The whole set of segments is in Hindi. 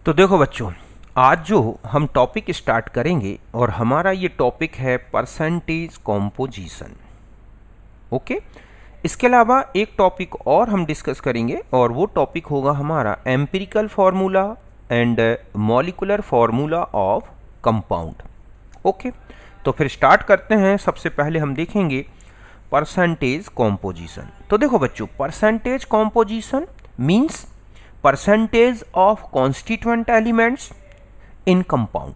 तो देखो बच्चों, आज जो हम टॉपिक स्टार्ट करेंगे और हमारा ये टॉपिक है परसेंटेज कॉम्पोजिशन। ओके। इसके अलावा एक टॉपिक और हम डिस्कस करेंगे और वो टॉपिक होगा हमारा empirical formula and molecular formula of compound. Okay. तो फिर स्टार्ट करते हैं। सबसे पहले हम देखेंगे परसेंटेज कॉम्पोजिशन। तो देखो बच्चों, percentage composition means percentage of constituent elements in compound.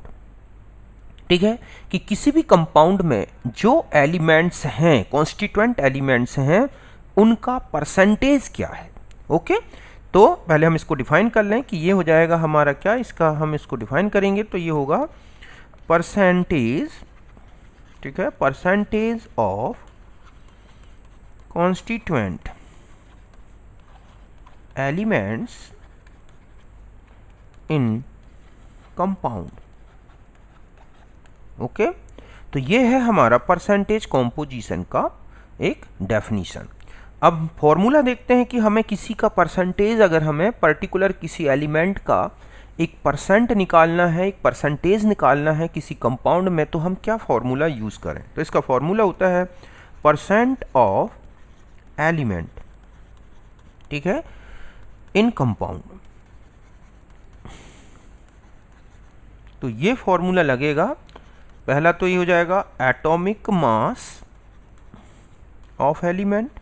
ठीक है, कि किसी भी कंपाउंड में जो एलिमेंट्स हैं, कॉन्स्टिट्यूएंट एलिमेंट्स हैं, उनका परसेंटेज क्या है। ओके। तो पहले हम इसको डिफाइन कर लें कि ये हो जाएगा हमारा क्या, इसका हम इसको डिफाइन करेंगे तो ये होगा परसेंटेज, ठीक है, percentage of constituent elements in compound. Okay. तो ये है हमारा परसेंटेज कॉम्पोजिशन का एक डेफिनीशन। अब फॉर्मूला देखते हैं कि हमें किसी का परसेंटेज, अगर हमें पर्टिकुलर किसी एलिमेंट का एक परसेंट निकालना है, एक परसेंटेज निकालना है किसी कंपाउंड में, तो हम क्या फॉर्मूला यूज़ करें। तो इसका फॉर्मूला होता है परसेंट ऑफ एलिमेंट, ठीक है, इन कंपाउंड। तो ये फॉर्मूला लगेगा, पहला तो ये हो जाएगा एटॉमिक मास ऑफ एलिमेंट।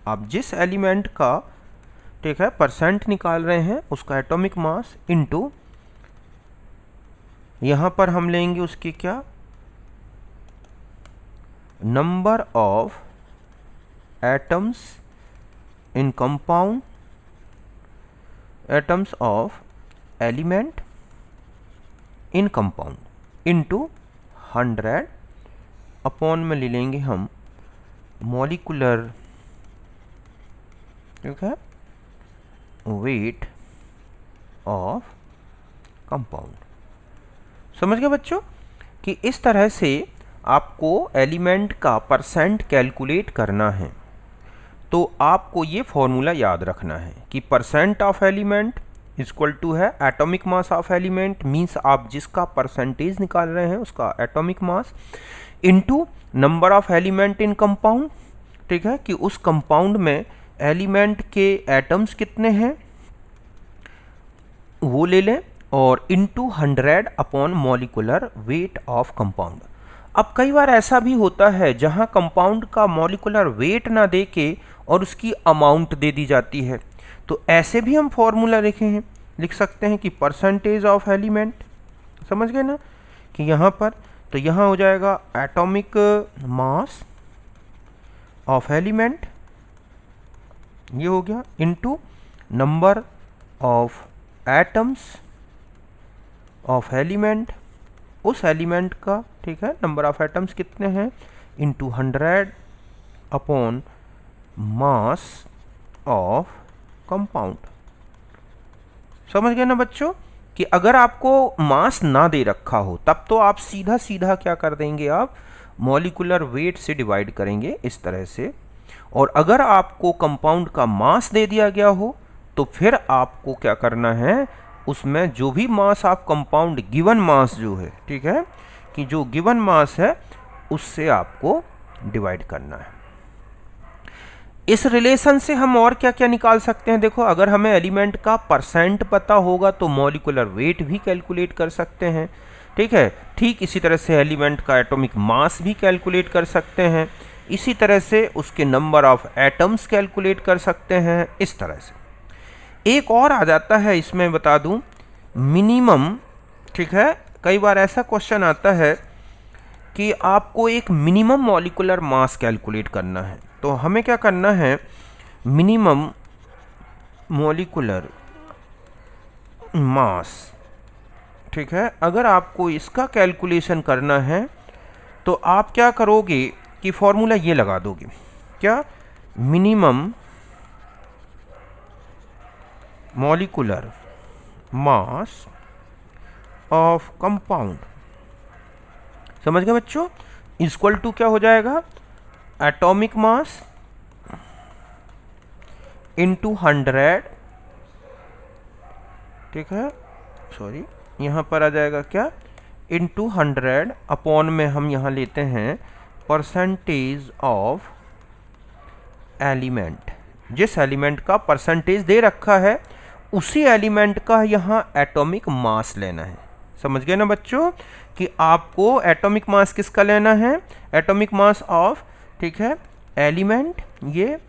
आप जिस एलिमेंट का, ठीक है, परसेंट निकाल रहे हैं उसका एटॉमिक मास इनटू, यहां पर हम लेंगे उसकी क्या, number of atoms in compound, atoms of element in compound into 100 upon में ले लेंगे हम मॉलिक्यूलर, ठीक है, वेट ऑफ कंपाउंड। समझ गए बच्चों कि इस तरह से आपको एलिमेंट का परसेंट कैलकुलेट करना है। तो आपको ये फॉर्मूला याद रखना है कि percent of element equal to है atomic mass of element, means आप जिसका परसेंटेज निकाल रहे हैं उसका atomic mass, into number of element in compound, ठीक है, कि उस कंपाउंड में एलिमेंट के एटम्स कितने हैं वो ले लें, और into 100 upon molecular weight of compound. अब कई बार ऐसा भी होता है जहां कंपाउंड का मॉलिक्यूलर वेट ना दे के और उसकी अमाउंट दे दी जाती है, तो ऐसे भी हम फॉर्मूला लिख सकते हैं कि परसेंटेज ऑफ एलिमेंट, समझ गए ना, कि यहाँ पर, तो यहाँ हो जाएगा एटॉमिक मास ऑफ एलिमेंट, ये हो गया, into number of atoms of element, उस एलिमेंट का, ठीक है, नंबर ऑफ एटम्स कितने हैं, into 100 upon mass of compound. समझ गए ना बच्चों कि अगर आपको मास ना दे रखा हो तब तो आप सीधा सीधा क्या कर देंगे, आप मॉलिक्यूलर वेट से डिवाइड करेंगे इस तरह से। और अगर आपको कंपाउंड का मास दे दिया गया हो तो फिर आपको क्या करना है, उसमें जो भी मास आप कंपाउंड गिवन मास जो है, ठीक है, कि जो गिवन मास है उससे आपको डिवाइड करना है। इस रिलेशन से हम और क्या क्या निकाल सकते हैं। देखो, अगर हमें एलिमेंट का परसेंट पता होगा तो मॉलिक्यूलर वेट भी कैलकुलेट कर सकते हैं, ठीक है। ठीक इसी तरह से एलिमेंट का एटॉमिक मास भी कैलकुलेट कर सकते हैं, इसी तरह से उसके नंबर ऑफ एटम्स कैलकुलेट कर सकते हैं, इस तरह से। एक और आ जाता है इसमें, बता दूं, मिनिमम, ठीक है। कई बार ऐसा क्वेश्चन आता है कि आपको एक मिनिमम मॉलिक्यूलर मास कैलकुलेट करना है, तो हमें क्या करना है, मिनिमम मॉलिक्यूलर मास, ठीक है, अगर आपको इसका कैलकुलेशन करना है तो आप क्या करोगे कि फॉर्मूला ये लगा दोगे, क्या, minimum molecular mass of compound. समझ गए बच्चों, इक्वल टू क्या हो जाएगा, एटॉमिक मास इनटू 100, ठीक है, सॉरी, यहाँ पर आ जाएगा क्या, इनटू 100 अपॉन में हम यहाँ लेते हैं परसेंटेज ऑफ एलिमेंट। जिस एलिमेंट का परसेंटेज दे रखा है उसी एलिमेंट का यहाँ एटॉमिक मास लेना है। समझ गए ना बच्चों कि आपको एटॉमिक मास किसका लेना है, एटॉमिक मास ऑफ, ठीक है, एलिमेंट, ये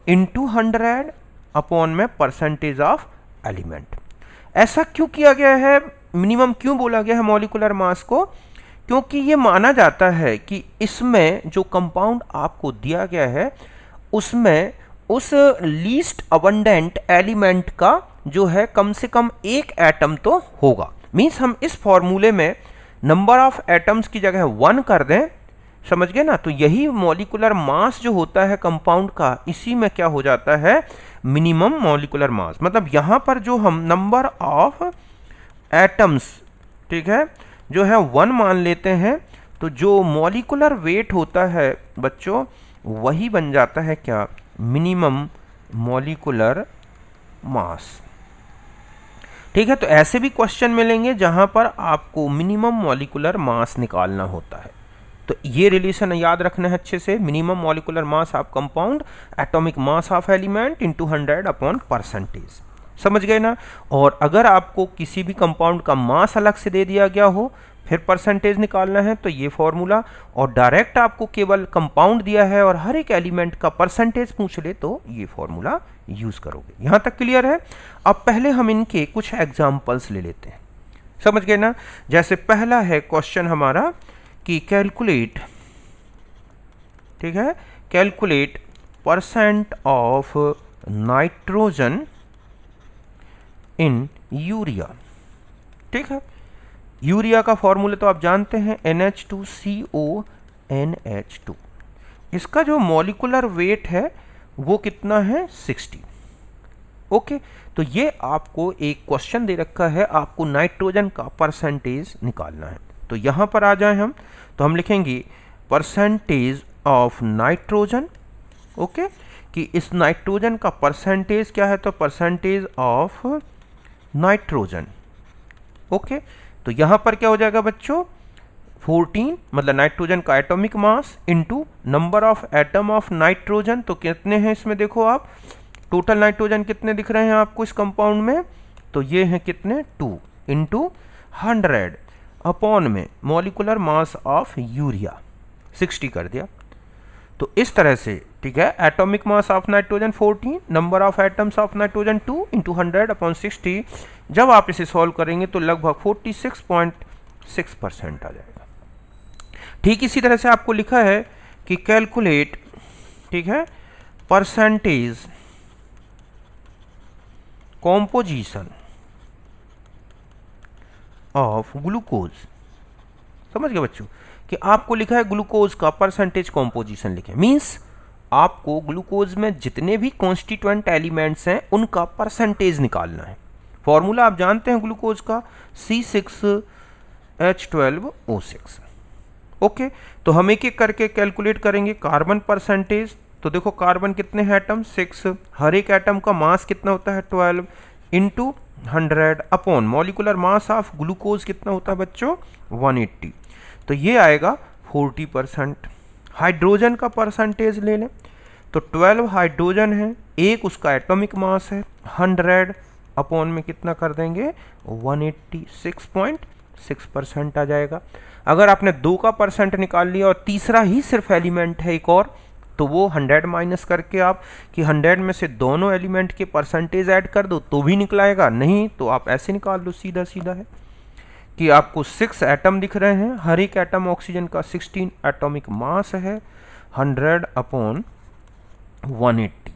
इनटू 100 अपॉन में परसेंटेज ऑफ एलिमेंट। ऐसा क्यों किया गया है, मिनिमम क्यों बोला गया है मॉलिक्यूलर मास को, क्योंकि ये माना जाता है कि इसमें जो कंपाउंड आपको दिया गया है उसमें उस लीस्ट अबंडेंट एलिमेंट का जो है कम से कम एक एटम तो होगा। मीन्स हम इस फॉर्मूले में नंबर ऑफ एटम्स की जगह 1 कर दें, समझ गए ना, तो यही मॉलिक्यूलर मास जो होता है कंपाउंड का, इसी में क्या हो जाता है, मिनिमम मॉलिक्यूलर मास। मतलब यहाँ पर जो हम नंबर ऑफ एटम्स, ठीक है, जो है 1 मान लेते हैं, तो जो मॉलिक्यूलर वेट होता है बच्चों वही बन जाता है क्या, मिनिमम मॉलिक्यूलर मास। ठीक है, तो ऐसे भी क्वेश्चन मिलेंगे जहां पर आपको मिनिमम मॉलिक्यूलर मास निकालना होता है। तो ये रिलेशन याद रखना है अच्छे से, minimum molecular mass of compound atomic mass of element into 100 upon percentage. समझ गए ना। और अगर आपको किसी भी कंपाउंड का मास अलग से दे दिया गया हो फिर परसेंटेज निकालना है तो ये फॉर्मूला, और डायरेक्ट आपको केवल कंपाउंड दिया है और हर एक एलिमेंट का परसेंटेज पूछ ले तो ये फॉर्मूला यूज करोगे। यहां तक क्लियर है। अब पहले हम इनके कुछ एग्जांपल्स ले लेते हैं, समझ गए ना। जैसे पहला है क्वेश्चन हमारा कि कैलकुलेट, ठीक है, calculate percent of nitrogen in urea. ठीक है, यूरिया का फॉर्मूला तो आप जानते हैं NH2CO NH2। इसका जो मॉलिक्यूलर वेट है वो कितना है, 60। ओके, तो ये आपको एक क्वेश्चन दे रखा है, आपको नाइट्रोजन का परसेंटेज निकालना है। तो यहां पर आ जाए हम, तो हम लिखेंगे परसेंटेज ऑफ नाइट्रोजन। ओके, कि इस नाइट्रोजन का परसेंटेज क्या है, तो परसेंटेज ऑफ नाइट्रोजन। ओके, तो यहां पर क्या हो जाएगा बच्चों, 14 मतलब नाइट्रोजन का atomic mass into number of atom of nitrogen. तो कितने हैं इसमें, देखो आप टोटल नाइट्रोजन कितने दिख रहे हैं आपको इस कंपाउंड में, तो ये हैं कितने, 2 इंटू 100 अपॉन में मॉलिक्यूलर मास ऑफ यूरिया 60 कर दिया। तो इस तरह से, ठीक है, atomic mass of nitrogen 14, number of atoms of nitrogen 2 into 100 upon 60। जब आप इसे सॉल्व करेंगे तो लगभग 46.6% आ जाएगा। ठीक इसी तरह से आपको लिखा है कि कैलकुलेट, ठीक है, परसेंटेज कॉम्पोजिशन ऑफ ग्लूकोज। समझ गए बच्चों कि आपको लिखा है ग्लूकोज का परसेंटेज कॉम्पोजिशन लिखें, मींस आपको ग्लूकोज में जितने भी कॉन्स्टिट्यूएंट एलिमेंट्स हैं उनका परसेंटेज निकालना है। फॉर्मूला आप जानते हैं ग्लूकोज का C6H12O6। ओके, तो हम एक एक करके कैलकुलेट करेंगे। कार्बन परसेंटेज, तो देखो कार्बन कितने हैं एटम, 6, हर एक एटम का मास कितना होता है 12 into 100 upon molecular mass of glucose कितना होता है बच्चों 180, तो ये आएगा 40%। हाइड्रोजन का परसेंटेज ले लें तो 12 हाइड्रोजन है, एक उसका एटॉमिक मास है, 100 अपॉन में कितना कर देंगे 186.6% आ जाएगा। अगर आपने 2 का परसेंट निकाल लिया और तीसरा ही सिर्फ एलिमेंट है एक और, तो वो 100 माइनस करके आप कि 100 में से दोनों एलिमेंट के परसेंटेज ऐड कर दो तो भी निकलाएगा, नहीं तो आप ऐसे निकाल दो, सीधा सीधा है कि आपको 6 एटम दिख रहे हैं, हर एक एटम ऑक्सीजन का 16 एटॉमिक मास है, 100 अपॉन 180,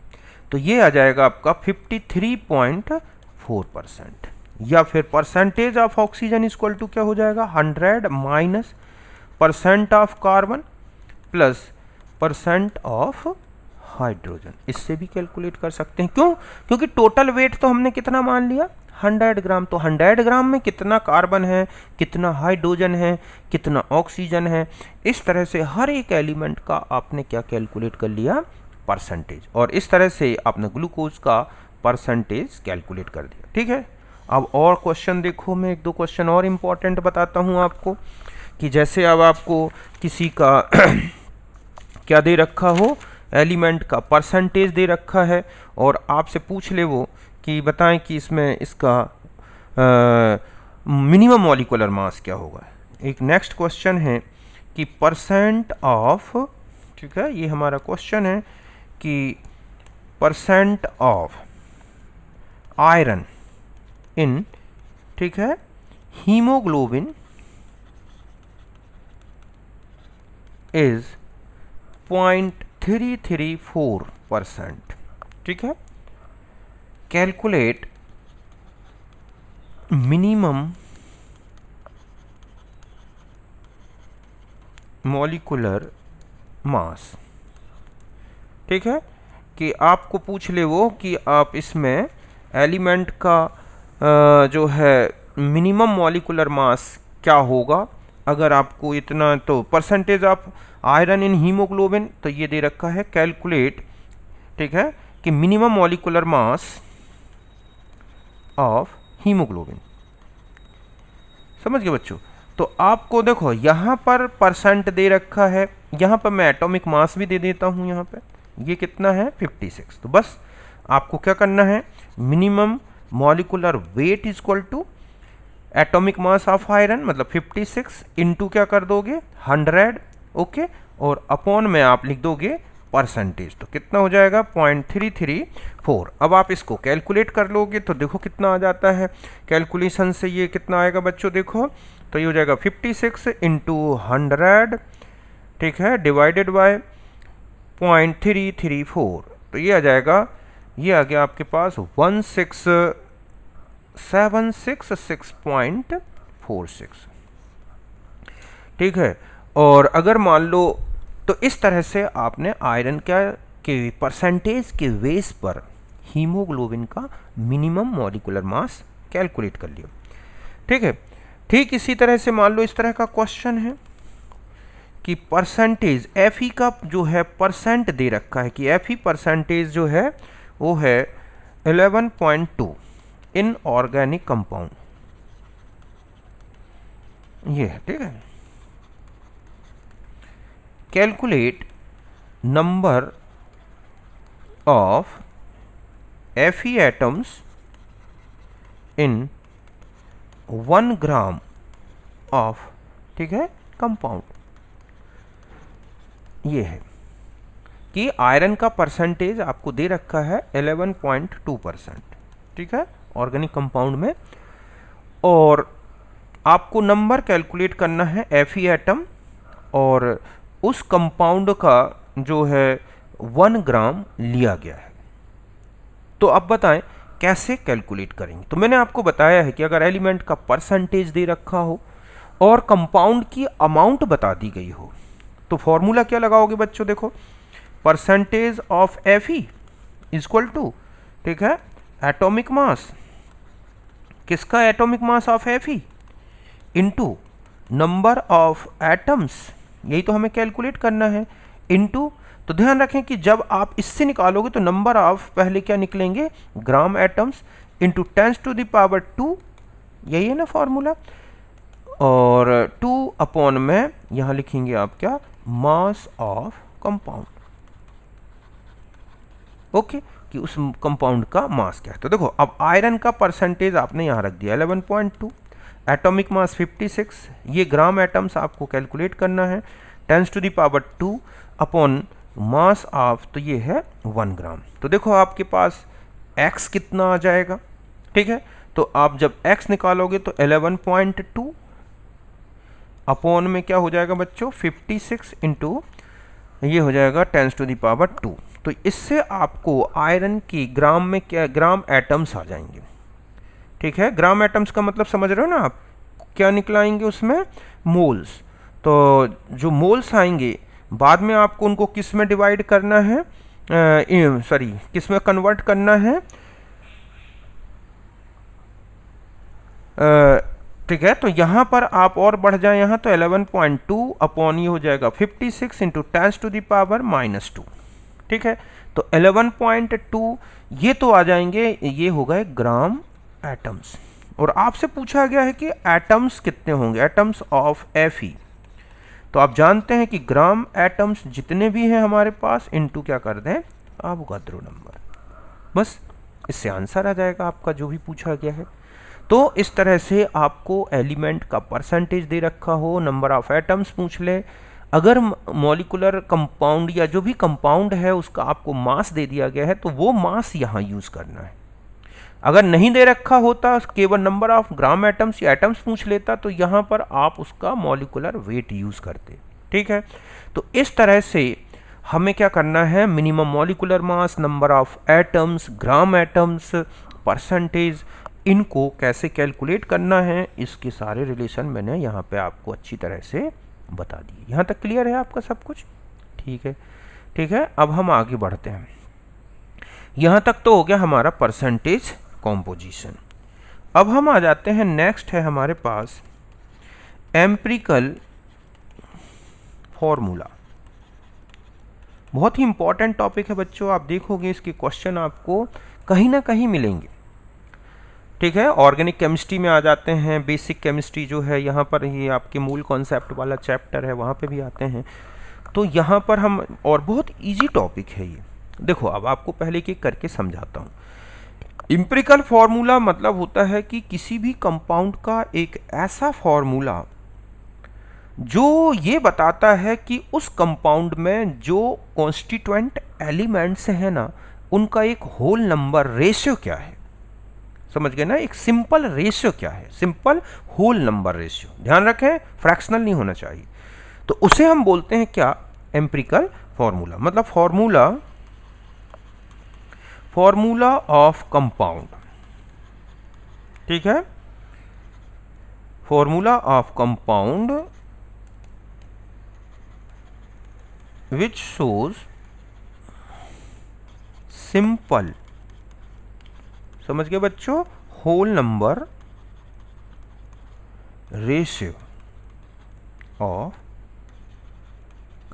तो ये आ जाएगा आपका 53.4%। या फिर percentage of oxygen equal to क्या हो जाएगा 100 minus percent of carbon plus percent of hydrogen. इससे भी कैलकुलेट कर सकते हैं, क्यों, क्योंकि टोटल वेट तो हमने कितना मान लिया 100 ग्राम, तो 100 ग्राम में कितना कार्बन है, कितना हाइड्रोजन है, कितना ऑक्सीजन है, इस तरह से हर एक एलिमेंट का आपने क्या कैलकुलेट कर लिया परसेंटेज, और इस तरह से आपने ग्लूकोज का परसेंटेज कैलकुलेट कर दिया। ठीक है, अब और क्वेश्चन देखो, मैं एक दो क्वेश्चन और इम्पोर्टेंट बताता हूँ आपको, कि जैसे अब आपको किसी का क्या दे रखा हो, एलिमेंट का परसेंटेज दे रखा है, और आपसे पूछ ले वो कि बताएं कि इसमें इसका मिनिमम मॉलिक्यूलर मास क्या होगा। एक नेक्स्ट क्वेश्चन है कि परसेंट ऑफ, ठीक है, ये हमारा क्वेश्चन है कि परसेंट ऑफ आयरन इन, ठीक है, हीमोग्लोबिन इज 0.334%, ठीक है। कैलकुलेट मिनिमम मॉलिक्यूलर मास, ठीक है, कि आपको पूछ ले वो कि आप इसमें एलिमेंट का जो है मिनिमम मॉलिक्यूलर मास क्या होगा अगर आपको इतना, तो percentage of iron in haemoglobin, तो ये दे रखा है कैलकुलेट, ठीक है, कि minimum molecular mass of haemoglobin. समझ गए बच्चों? तो आपको देखो यहाँ पर परसेंट दे रखा है, यहाँ पर मैं एटॉमिक मास भी दे देता हूँ, यहाँ पे ये कितना है 56। तो बस आपको क्या करना है, minimum molecular weight is equal to atomic mass of iron मतलब 56 इंटू क्या कर दोगे 100, ओके, और अपॉन में आप लिख दोगे परसेंटेज, तो कितना हो जाएगा 0.334। अब आप इसको कैलकुलेट कर लोगे तो देखो कितना आ जाता है, कैलकुलेशन से ये कितना आएगा बच्चों, देखो तो ये हो जाएगा 56 इंटू 100, ठीक है, डिवाइडेड बाय 0.334, तो ये आ जाएगा, ये आ गया आपके पास 16766.46, ठीक है। और अगर मान लो, तो इस तरह से आपने आयरन के परसेंटेज के बेस पर हीमोग्लोबिन का मिनिमम मॉलिक्यूलर मास कैलकुलेट कर लिया, ठीक है। ठीक इसी तरह से मान लो इस तरह का क्वेश्चन है कि परसेंटेज Fe का जो है परसेंट दे रखा है कि Fe परसेंटेज जो है वो है 11.2 इन ऑर्गेनिक कंपाउंड, ये है, ठीक है। Calculate number of Fe atoms in 1 gram of, ठीक है, कंपाउंड। ये है कि आयरन का परसेंटेज आपको दे रखा है 11.2%, ठीक है, ऑर्गेनिक कंपाउंड में, और आपको नंबर कैलकुलेट करना है Fe एटम और उस कंपाउंड का जो है 1 ग्राम लिया गया है। तो अब बताएं कैसे कैलकुलेट करेंगे। तो मैंने आपको बताया है कि अगर एलिमेंट का परसेंटेज दे रखा हो और कंपाउंड की अमाउंट बता दी गई हो, तो फॉर्मूला क्या लगाओगे बच्चों, देखो percentage of Fe equal to, ठीक है, एटॉमिक मास, किसका atomic mass of Fe into number of atoms, यही तो हमें कैलकुलेट करना है, इनटू, तो ध्यान रखें कि जब आप इससे निकालोगे तो नंबर ऑफ पहले क्या निकलेंगे ग्राम एटम्स इनटू 10⁻², यही है ना फॉर्मूला, और 2 अपॉन में यहां लिखेंगे आप क्या, मास ऑफ कंपाउंड, ओके, कि उस कंपाउंड का मास क्या है। तो देखो अब आयरन का परसेंटेज आपने यहां रख दिया 11.2, एटॉमिक मास 56, ये ग्राम एटम्स आपको कैलकुलेट करना है 10⁻² अपॉन मास ऑफ, तो ये है 1 ग्राम। तो देखो आपके पास x कितना आ जाएगा, ठीक है, तो आप जब x निकालोगे तो 11.2 अपॉन में क्या हो जाएगा बच्चों 56 इंटू ये हो जाएगा 10⁻²। तो इससे आपको आयरन की ग्राम में क्या, ग्राम एटम्स आ जाएंगे, ठीक है। ग्राम एटम्स का मतलब समझ रहे हो ना आप, क्या निकलाएंगे उसमें मोल्स, तो जो मोल्स आएंगे बाद में आपको उनको किस में डिवाइड करना है, सॉरी किस में कन्वर्ट करना है, ठीक है। तो यहाँ पर आप और बढ़ जाए, यहाँ तो 11.2 अपॉन ये हो जाएगा 56 इंटू 10⁻², ठीक है। तो 11.2 ये तो आ जाएंगे, ये हो गए ग्राम एटम्स, और आपसे पूछा गया है कि एटम्स कितने होंगे, एटम्स ऑफ Fe, तो आप जानते हैं कि ग्राम एटम्स जितने भी हैं हमारे पास इनटू क्या कर दें, अवोगाद्रो नंबर, बस इससे आंसर आ जाएगा आपका जो भी पूछा गया है। तो इस तरह से आपको एलिमेंट का परसेंटेज दे रखा हो, नंबर ऑफ एटम्स पूछ ले, अगर मॉलिकुलर कंपाउंड या जो भी कंपाउंड है उसका आपको मास दे दिया गया है तो वो मास यहाँ यूज करना है। अगर नहीं दे रखा होता, केवल नंबर ऑफ ग्राम एटम्स या एटम्स पूछ लेता, तो यहाँ पर आप उसका मॉलिकुलर वेट यूज करते। ठीक है, तो इस तरह से हमें क्या करना है, minimum molecular mass, number of atoms, gram atoms, percentage, इनको कैसे कैलकुलेट करना है, इसके सारे रिलेशन मैंने यहाँ पे आपको अच्छी तरह से बता दिए। यहाँ तक क्लियर है आपका सब कुछ? ठीक है, ठीक है। अब हम आगे बढ़ते हैं। यहाँ तक तो हो गया हमारा परसेंटेज कॉम्पोजिशन। अब हम आ जाते हैं, नेक्स्ट है हमारे पास एम्पिरिकल फॉर्मूला। बहुत ही इंपॉर्टेंट टॉपिक है बच्चों, आप देखोगे इसके क्वेश्चन आपको कहीं ना कहीं मिलेंगे। ठीक है, ऑर्गेनिक केमिस्ट्री में आ जाते हैं, बेसिक केमिस्ट्री जो है यहाँ पर ये आपके मूल कॉन्सेप्ट वाला चैप्टर है, वहाँ पे भी आते हैं। तो यहाँ पर हम, और बहुत इजी टॉपिक है ये। देखो अब आपको पहले एक एक करके समझाता हूँ। एम्पिरिकल फॉर्मूला मतलब होता है कि किसी भी कंपाउंड का एक ऐसा फॉर्मूला जो ये बताता है कि उस कंपाउंड में जो कॉन्स्टिट्यूएंट एलिमेंट्स हैं ना, उनका एक होल नंबर रेशियो क्या है। समझ गए ना, एक सिंपल रेशियो क्या है, सिंपल होल नंबर रेशियो। ध्यान रखें, फ्रैक्शनल नहीं होना चाहिए। तो उसे हम बोलते हैं क्या, एम्पिरिकल फॉर्मूला। मतलब फॉर्मूला ऑफ कंपाउंड। ठीक है, formula of compound which shows simple, समझ गए बच्चों, whole number ratio of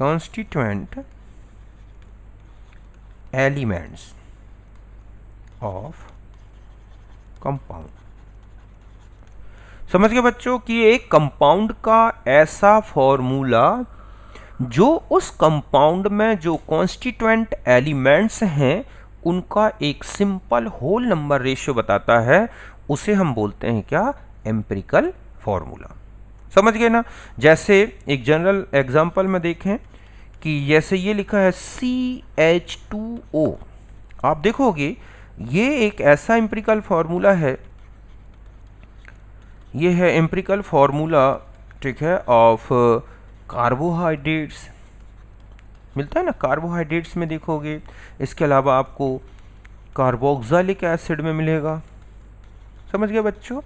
constituent elements of compound. समझ गए बच्चों कि एक कंपाउंड का ऐसा फॉर्मूला जो उस कंपाउंड में जो कॉन्स्टिट्यूएंट एलिमेंट्स हैं उनका एक सिंपल होल नंबर रेशियो बताता है, उसे हम बोलते हैं क्या, एम्पिरिकल फॉर्मूला। समझ गए ना। जैसे एक जनरल एग्जांपल में देखें कि जैसे ये लिखा है CH2O, आप देखोगे ये एक ऐसा एम्पिरिकल फॉर्मूला है, ये है एम्पिरिकल फॉर्मूला, ठीक है, ऑफ कार्बोहाइड्रेट्स। मिलता है ना कार्बोहाइड्रेट्स में, देखोगे। इसके अलावा आपको कार्बोक्सिलिक एसिड में मिलेगा। समझ गए बच्चों।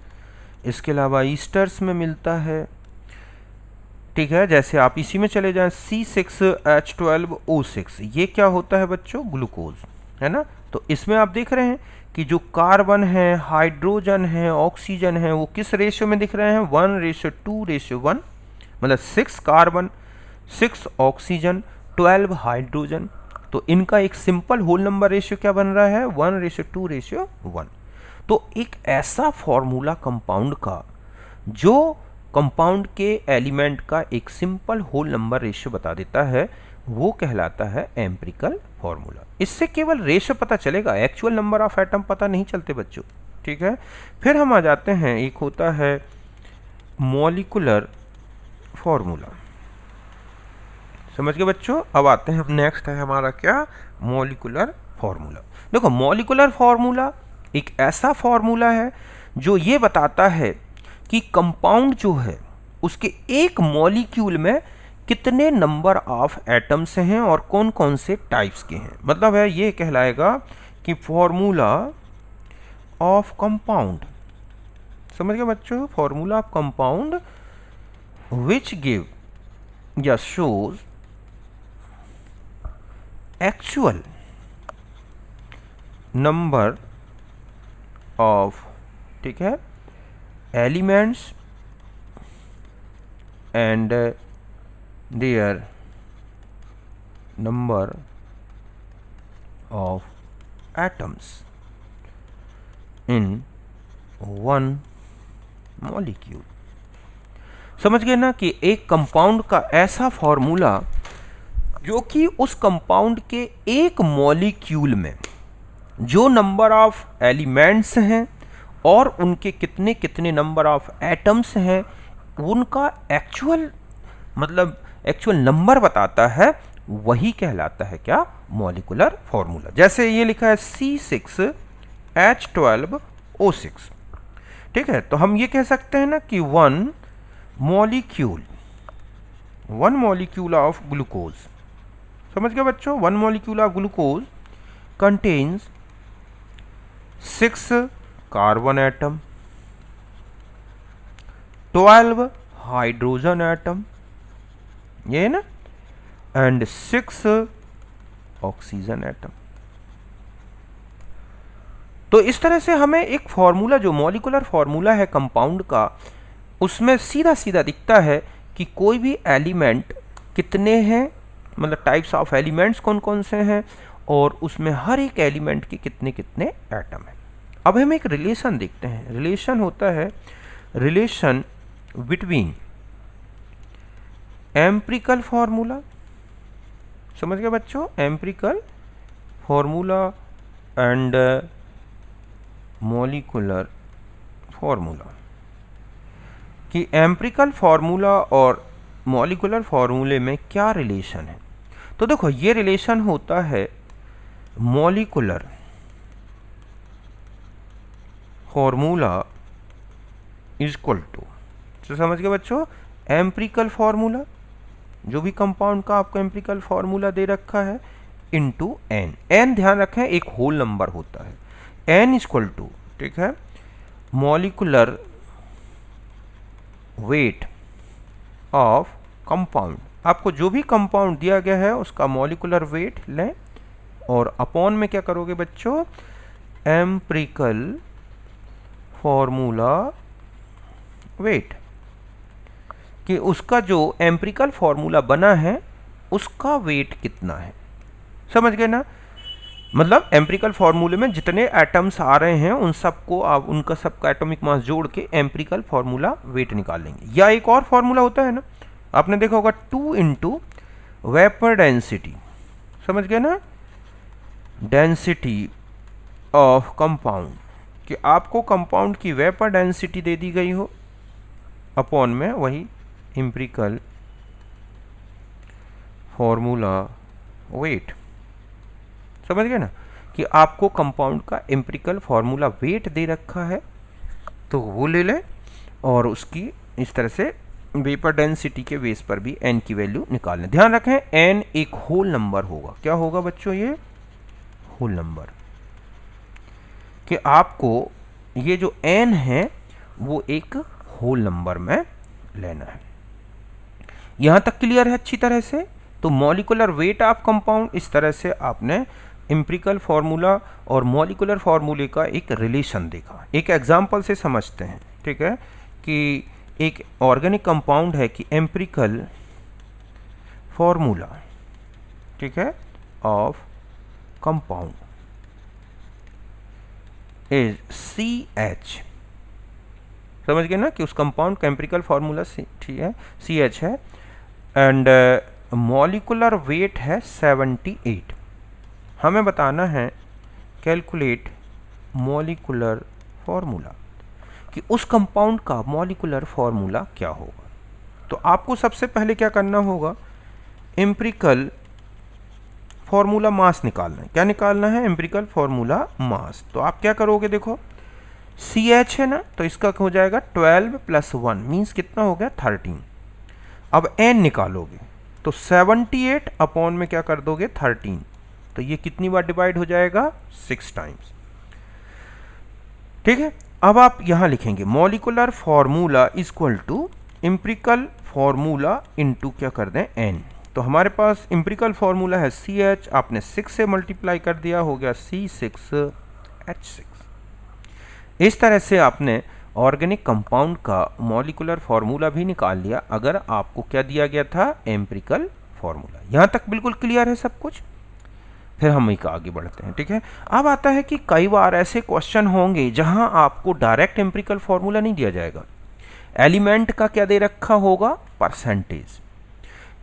इसके अलावा ईस्टर्स में मिलता है। ठीक है, जैसे आप इसी में चले जाएं C6H12O6, ये क्या होता है बच्चों, ग्लूकोज, है ना। तो इसमें आप देख रहे हैं कि जो कार्बन है, हाइड्रोजन है, ऑक्सीजन है, वो किस रेशियो में दिख रहे हैं, 1:2:1। मतलब 6 कार्बन, 6 ऑक्सीजन, 12 हाइड्रोजन। तो इनका एक सिंपल होल नंबर रेशियो क्या बन रहा है, 1:2:1। तो एक ऐसा फॉर्मूला कंपाउंड का जो कंपाउंड के एलिमेंट का एक सिंपल होल नंबर रेशियो बता देता है, वो कहलाता है एम्पिरिकल फॉर्मूला। इससे केवल रेशियो पता चलेगा, एक्चुअल नंबर ऑफ एटम पता नहीं चलते बच्चों। ठीक है, फिर हम आ जाते हैं, एक होता है मॉलिकुलर फॉर्मूला। समझ गए बच्चों। अब आते हैं, नेक्स्ट है हमारा क्या, मॉलिकुलर फॉर्मूला। देखो मॉलिकुलर फॉर्मूला एक ऐसा फॉर्मूला है जो ये बताता है कि कंपाउंड जो है उसके एक मॉलिक्यूल में कितने नंबर ऑफ एटम्स हैं और कौन कौन से टाइप्स के हैं। मतलब है ये कहलाएगा कि फॉर्मूला ऑफ कंपाउंड। समझ गए बच्चों, formula of compound which give या शोज एक्चुअल नंबर ऑफ, ठीक है, elements and their number of atoms in one molecule. समझ गए ना कि एक कंपाउंड का ऐसा फॉर्मूला जो कि उस कंपाउंड के एक मॉलिक्यूल में जो नंबर ऑफ एलिमेंट्स हैं और उनके कितने कितने नंबर ऑफ एटम्स हैं उनका एक्चुअल नंबर बताता है, वही कहलाता है क्या? Molecular formula. जैसे ये लिखा है C6H12O6, ठीक है, तो हम ये कह सकते हैं ना कि वन मॉलिक्यूल ऑफ ग्लूकोज, समझ गए बच्चों, one molecule of glucose contains 6 carbon atom, 12 hydrogen atom, ये है ना, एंड 6 ऑक्सीजन एटम। तो इस तरह से हमें एक फॉर्मूला, जो मॉलिक्यूलर फॉर्मूला है कंपाउंड का, उसमें सीधा सीधा दिखता है कि कोई भी एलिमेंट कितने हैं, मतलब टाइप्स ऑफ एलिमेंट्स कौन कौन से हैं, और उसमें हर एक एलिमेंट के कितने कितने एटम हैं। अब हम एक रिलेशन देखते हैं। रिलेशन होता है रिलेशन बिटवीन एम्पिरिकल फॉर्मूला, समझ गए बच्चों, empirical formula and molecular formula, कि एम्पिरिकल फॉर्मूला और मॉलिक्यूलर फॉर्मूले में क्या रिलेशन है। तो देखो, ये रिलेशन होता है मॉलिक्यूलर फॉर्मूला इक्वल टू, तो समझ गए बच्चों, एम्पिरिकल फॉर्मूला, जो भी कंपाउंड का आपको एम्पिरिकल फॉर्मूला दे रखा है, इनटू एन। एन ध्यान रखें एक होल नंबर होता है, एन इक्वल टू, ठीक है, मॉलिक्यूलर वेट ऑफ कंपाउंड। आपको जो भी कंपाउंड दिया गया है उसका मॉलिक्यूलर वेट लें और अपॉन में क्या करोगे बच्चों, एम्पिरिकल फॉर्मूला वेट, कि उसका जो एम्पिरिकल फॉर्मूला बना है उसका वेट कितना है। समझ गए ना, मतलब एम्पिरिकल फॉर्मूले में जितने एटम्स आ रहे हैं उन सबको आप उनका सबका एटॉमिक मास जोड़ के एम्पिरिकल फॉर्मूला वेट निकाल लेंगे। या एक और फॉर्मूला होता है ना, आपने देखा होगा 2 इंटू वेपर डेंसिटी, समझ गए ना, डेंसिटी ऑफ कंपाउंड, कि आपको कंपाउंड की वेपर डेंसिटी दे दी गई हो, अपॉन में वही एम्पिरिकल फॉर्मूला वेट। समझ गए ना, कि आपको कंपाउंड का एम्पिरिकल फॉर्मूला वेट दे रखा है, तो वो ले लें और उसकी इस तरह से वेपर डेंसिटी के बेस पर भी एन की वैल्यू निकाल लें। ध्यान रखें एन एक होल नंबर होगा। क्या होगा बच्चों, ये होल नंबर, कि आपको ये जो एन है वो एक होल नंबर में लेना है। यहां तक क्लियर है अच्छी तरह से। तो मॉलिक्यूलर वेट ऑफ कंपाउंड, इस तरह से आपने एम्पिरिकल फॉर्मूला और मॉलिक्यूलर फॉर्मूले का एक रिलेशन देखा। एक एग्जांपल से समझते हैं, ठीक है, कि एक ऑर्गेनिक कंपाउंड है कि एम्पिरिकल फॉर्मूला, ठीक है, ऑफ कंपाउंड इज CH। समझ गए ना कि उस कंपाउंड का एम्पिरिकल फॉर्मूला ठीक है CH है, एंड मॉलिक्यूलर वेट है 78। हमें बताना है कैलकुलेट मॉलिक्यूलर फॉर्मूला, कि उस कंपाउंड का मॉलिक्यूलर फॉर्मूला क्या होगा। तो आपको सबसे पहले क्या करना होगा, एम्पिरिकल फॉर्मूला मास निकालना है। क्या निकालना है, एम्पिरिकल फॉर्मूला मास। तो आप क्या करोगे, देखो CH है ना, तो इसका हो जाएगा 12 + 1 मीन्स कितना हो गया 13। अब N निकालोगे तो 78 अपॉन में क्या कर दोगे 13, तो ये कितनी बार डिवाइड हो जाएगा 6 टाइम्स। ठीक है, अब आप यहां लिखेंगे molecular formula equal to empirical formula into क्या कर दें n। तो हमारे पास एम्पिरिकल फॉर्मूला है CH, आपने 6 से मल्टीप्लाई कर दिया, हो गया C6H6। इस तरह से आपने ऑर्गेनिक कंपाउंड का मॉलिक्यूलर फॉर्मूला भी निकाल लिया, अगर आपको क्या दिया गया था, एम्पिरिकल फॉर्मूला। यहां तक बिल्कुल क्लियर है सब कुछ। फिर हम एक आगे बढ़ते हैं। ठीक है, अब आता है कि कई बार ऐसे क्वेश्चन होंगे जहां आपको डायरेक्ट एम्पिरिकल फॉर्मूला नहीं दिया जाएगा, एलिमेंट का क्या दे रखा होगा, परसेंटेज।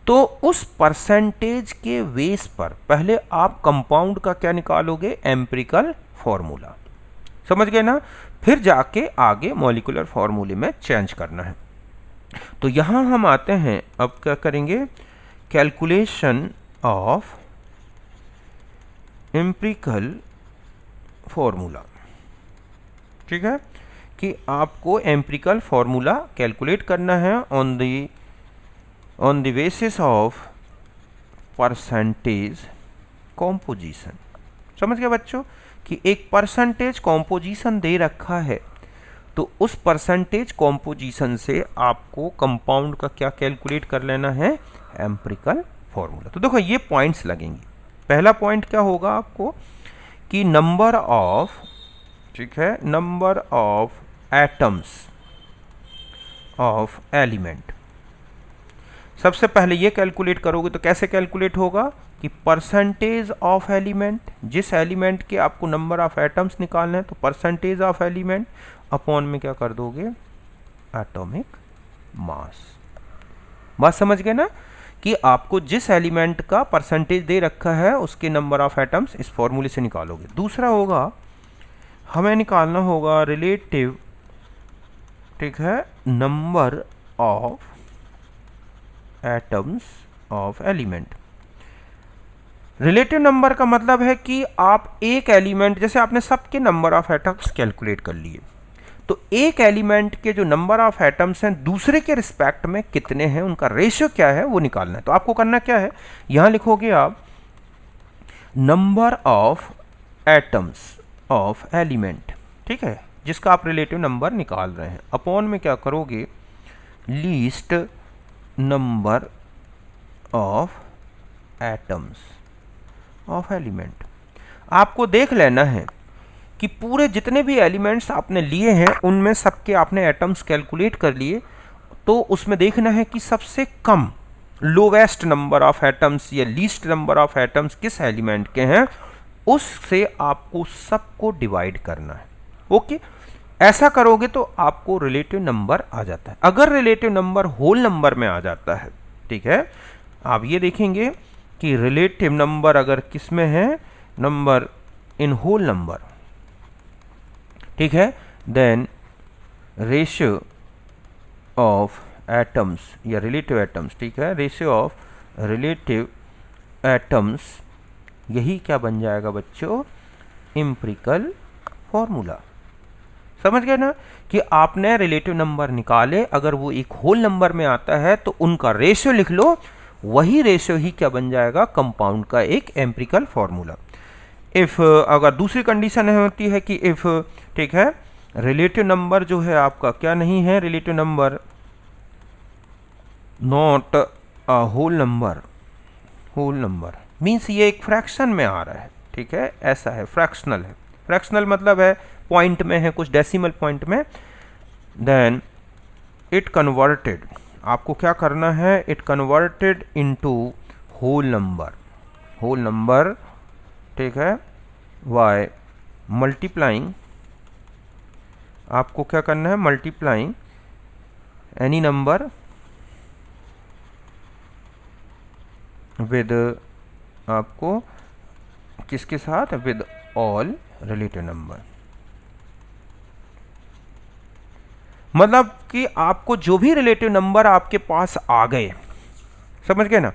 तो उस परसेंटेज के बेस पर पहले आप कंपाउंड का क्या निकालोगे, एम्पिरिकल फॉर्मूला। समझ गए ना, फिर जाके आगे मॉलिक्यूलर फॉर्मूले में चेंज करना है। तो यहां हम आते हैं, अब क्या करेंगे, कैलकुलेशन ऑफ एम्पिरिकल फॉर्मूला। ठीक है, कि आपको एम्पिरिकल फॉर्मूला कैलकुलेट करना है on the basis of percentage composition. समझ गए बच्चों, कि एक परसेंटेज कॉम्पोजिशन दे रखा है, तो उस परसेंटेज कॉम्पोजिशन से आपको कंपाउंड का क्या कैलकुलेट कर लेना है, एम्पिरिकल फॉर्मूला। तो देखो ये पॉइंट्स लगेंगे। पहला पॉइंट क्या होगा आपको, कि नंबर ऑफ, ठीक है, number of atoms of element. सबसे पहले ये कैलकुलेट करोगे तो कैसे कैलकुलेट होगा, कि परसेंटेज ऑफ एलिमेंट, जिस एलिमेंट के आपको नंबर ऑफ एटम्स निकालना है, तो परसेंटेज ऑफ एलिमेंट अपॉन में क्या कर दोगे, एटॉमिक मास। बात समझ गए ना, कि आपको जिस एलिमेंट का परसेंटेज दे रखा है उसके नंबर ऑफ एटम्स इस फॉर्मूले से निकालोगे। दूसरा होगा, हमें निकालना होगा रिलेटिव, ठीक है, number of atoms of element. Relative number का मतलब है कि आप एक एलिमेंट, जैसे आपने सबके नंबर ऑफ एटम्स कैलकुलेट कर लिए, तो एक एलिमेंट के जो नंबर ऑफ एटम्स हैं दूसरे के रिस्पेक्ट में कितने हैं, उनका रेशियो क्या है, वो निकालना है। तो आपको करना क्या है, यहां लिखोगे आप number of atoms of element, ठीक है, जिसका आप रिलेटिव नंबर निकाल रहे हैं, अपॉन में क्या करोगे, least number of atoms of element. आपको देख लेना है कि पूरे जितने भी एलिमेंट्स आपने लिए हैं उनमें सबके आपने एटम्स कैलकुलेट कर लिए, तो उसमें देखना है कि सबसे कम, लोवेस्ट नंबर ऑफ एटम्स या लीस्ट नंबर ऑफ एटम्स किस एलिमेंट के हैं, उससे आपको सबको डिवाइड करना है। ओके, ऐसा करोगे तो आपको रिलेटिव नंबर आ जाता है। अगर रिलेटिव नंबर होल नंबर में आ जाता है, ठीक है, आप ये देखेंगे कि रिलेटिव नंबर अगर किस में है, नंबर इन होल नंबर, ठीक है, देन रेशियो ऑफ एटम्स या रिलेटिव एटम्स, ठीक है, रेशियो ऑफ रिलेटिव एटम्स, यही क्या बन जाएगा बच्चों, एम्पिरिकल फॉर्मूला। समझ गए ना, कि आपने रिलेटिव नंबर निकाले, अगर वो एक होल नंबर में आता है तो उनका रेशियो लिख लो, वही रेशियो ही क्या बन जाएगा, कंपाउंड का एक एम्पिरिकल फॉर्मूला। इफ अगर दूसरी कंडीशन होती है कि इफ, ठीक है, रिलेटिव नंबर जो है आपका क्या नहीं है, relative number not a whole number, whole number means ये एक फ्रैक्शन में आ रहा है, ठीक है, ऐसा है, फ्रैक्शनल है। फ्रैक्शनल मतलब है पॉइंट में है, कुछ डेसिमल पॉइंट में, देन इट कन्वर्टेड, आपको क्या करना है, it converted into whole number, whole number, ठीक है, बाय मल्टीप्लाइंग, आपको क्या करना है, मल्टीप्लाइंग एनी नंबर विद, आपको किसके साथ, विद ऑल रिलेटिव नंबर। मतलब कि आपको जो भी रिलेटिव नंबर आपके पास आ गए, समझ गए ना,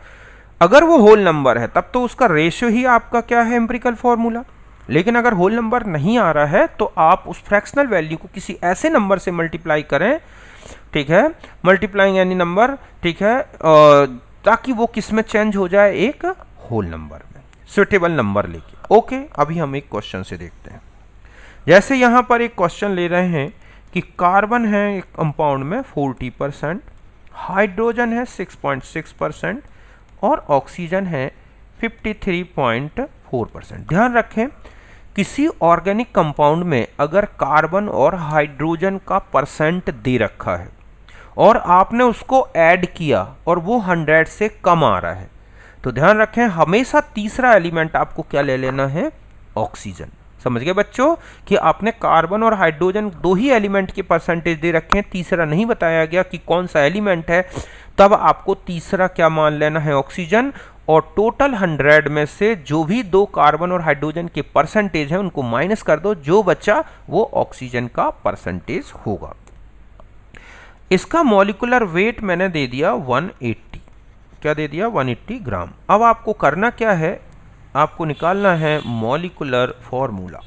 अगर वो होल नंबर है तब तो उसका रेशियो ही आपका क्या है, एम्पिरिकल फॉर्मूला। लेकिन अगर होल नंबर नहीं आ रहा है तो आप उस फ्रैक्शनल वैल्यू को किसी ऐसे नंबर से मल्टीप्लाई करें, ठीक है, मल्टीप्लाइंग एनी नंबर, ठीक है, ताकि वो किस में चेंज हो जाए, एक होल नंबर में, सुटेबल नंबर लेके। ओके, अभी हम एक क्वेश्चन से देखते हैं। जैसे यहां पर एक क्वेश्चन ले रहे हैं कि कार्बन है एक कंपाउंड में 40%, हाइड्रोजन है 6.6% और ऑक्सीजन है 53.4%। ध्यान रखें, किसी ऑर्गेनिक कंपाउंड में अगर कार्बन और हाइड्रोजन का परसेंट दे रखा है और आपने उसको ऐड किया और वो 100 से कम आ रहा है, तो ध्यान रखें हमेशा तीसरा एलिमेंट आपको क्या ले लेना है, ऑक्सीजन। समझ गए बच्चों कि आपने कार्बन और हाइड्रोजन दो ही एलिमेंट के परसेंटेज दे रखे हैं, तीसरा नहीं बताया गया कि कौन सा एलिमेंट है, तब आपको तीसरा क्या मान लेना है, ऑक्सीजन। और टोटल 100 में से जो भी दो कार्बन और हाइड्रोजन के परसेंटेज हैं उनको माइनस कर दो, जो बचा वो ऑक्सीजन का परसेंटेज होगा। इसका मॉलिक्यूलर वेट मैंने दे दिया 180, क्या दे दिया 180 ग्राम। अब आपको करना क्या है, आपको निकालना है मॉलिक्यूलर फॉर्मूला।